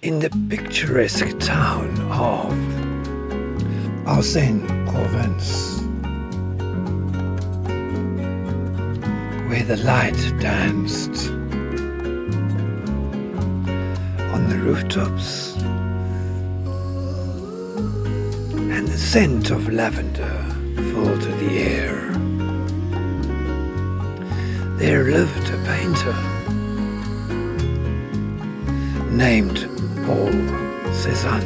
In the picturesque town of Aix-en-Provence, where the light danced on the rooftops and the scent of lavender filled the air, there lived a painter named Cezanne.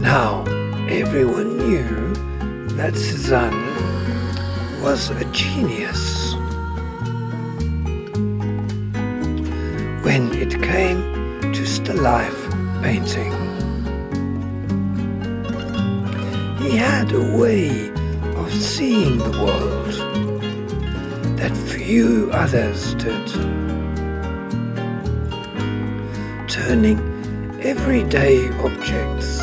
Now, everyone knew that Cezanne was a genius when it came to still life painting. He had a way of seeing the world that few others did, turning everyday objects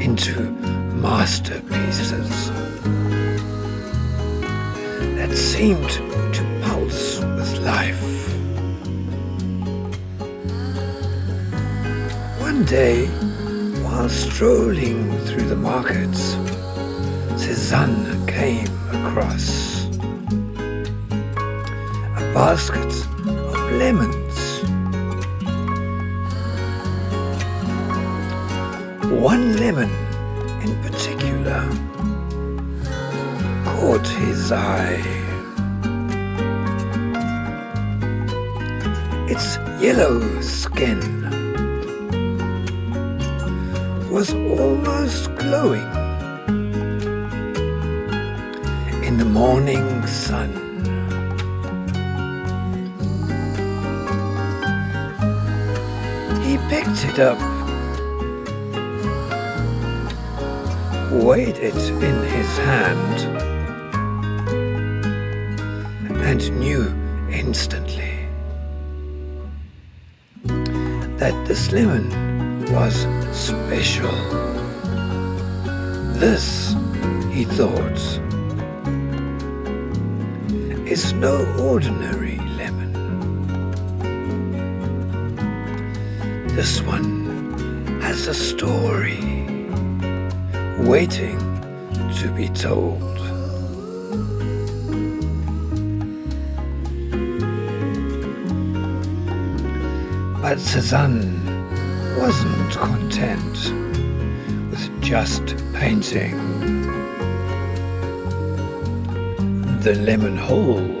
into masterpieces that seemed to pulse with life. One day, while strolling through the markets, Cezanne came across a basket of lemons. One lemon in particular caught his eye. Its yellow skin was almost glowing in the morning sun. He picked it up, weighed it in his hand, and knew instantly that this lemon was special. This, he thought, is no ordinary lemon. This one has a story waiting to be told. But Cezanne wasn't content with just painting the lemon whole.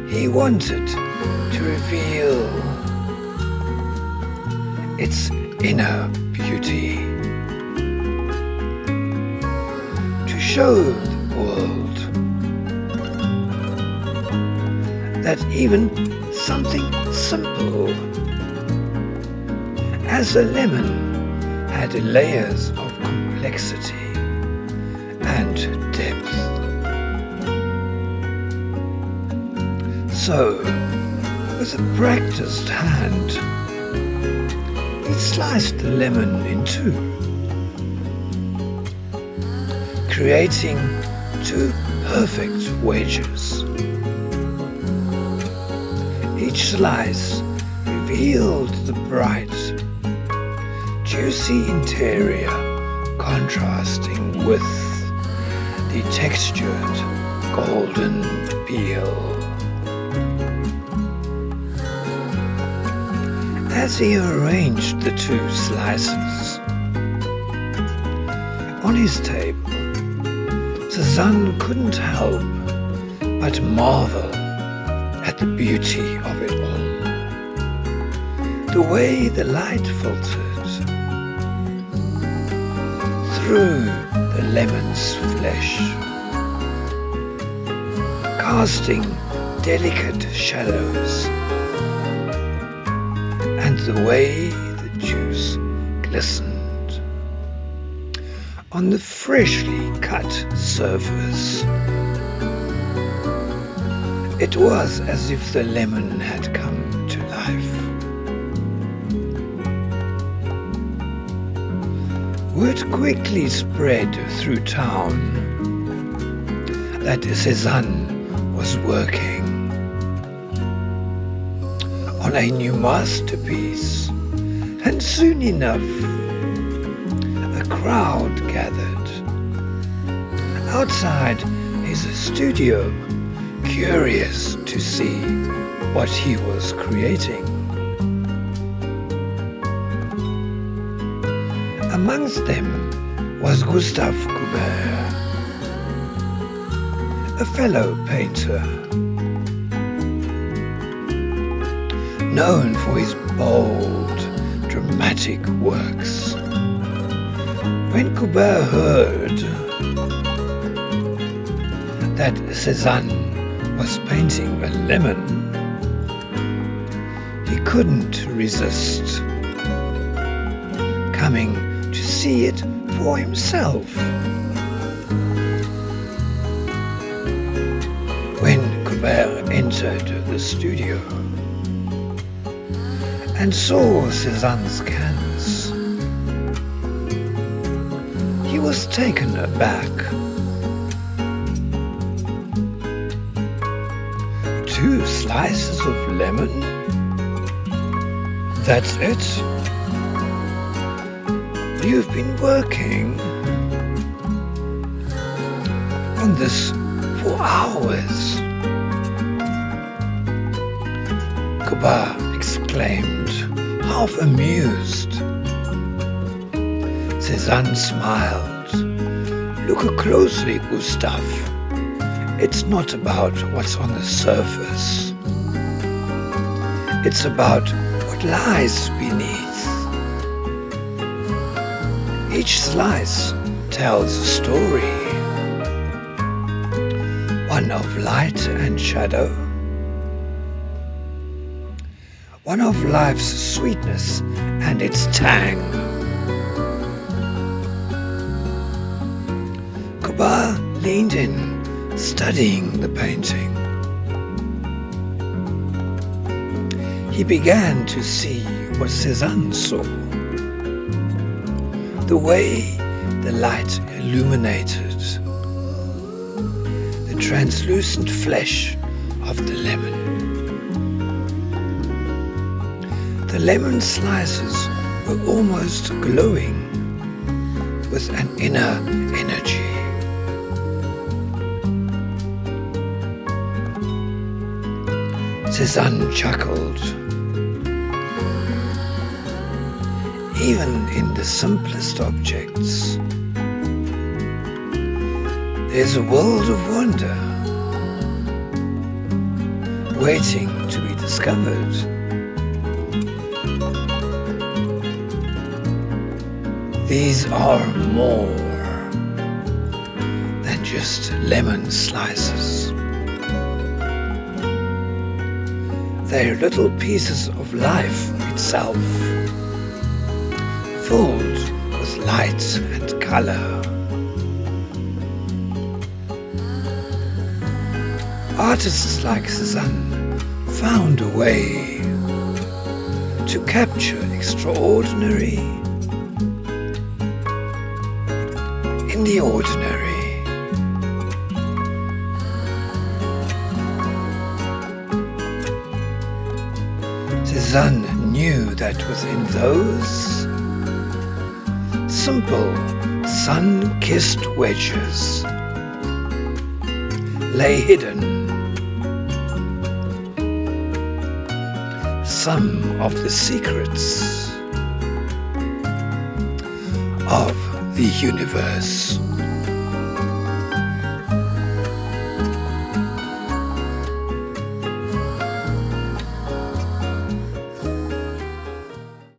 He wanted to reveal its inner beauty, to show the world that even something simple as a lemon had layers of complexity and depth. So, with a practiced hand, he sliced the lemon in two, creating two perfect wedges. Each slice revealed the bright, juicy interior contrasting with the textured golden peel. As he arranged the two slices on his table, Cezanne couldn't help but marvel at the beauty of it all. The way the light filtered through the lemon's flesh, casting delicate shadows, and the way the juice glistened on the freshly cut surface. It was as if the lemon had come to life. Word quickly spread through town that Cezanne was working on a new masterpiece, and soon enough a crowd gathered outside his studio, curious to see what he was creating. Amongst them was Gustave Courbet, a fellow painter known for his bold, dramatic works. When Courbet heard that Cezanne was painting a lemon, he couldn't resist coming to see it for himself. When Courbet entered the studio and saw Cezanne's canvas, he was taken aback. 2 slices of lemon? That's it? You've been working on this for hours. Courbet exclaimed, half amused. Cezanne smiled. Look closely, Gustave. It's not about what's on the surface. It's about what lies beneath. Each slice tells a story, one of light and shadow, one of life's sweetness and its tang. Courbet leaned in, studying the painting. He began to see what Cezanne saw. The way the light illuminated the translucent flesh of the lemon. The lemon slices were almost glowing with an inner energy. Cezanne chuckled. Even in the simplest objects, there's a world of wonder waiting to be discovered. These are more than just lemon slices. They're little pieces of life itself, filled with light and color. Artists like Cezanne found a way to capture extraordinary in the ordinary. Cezanne knew that within those simple, sun-kissed wedges lay hidden some of the secrets of the universe.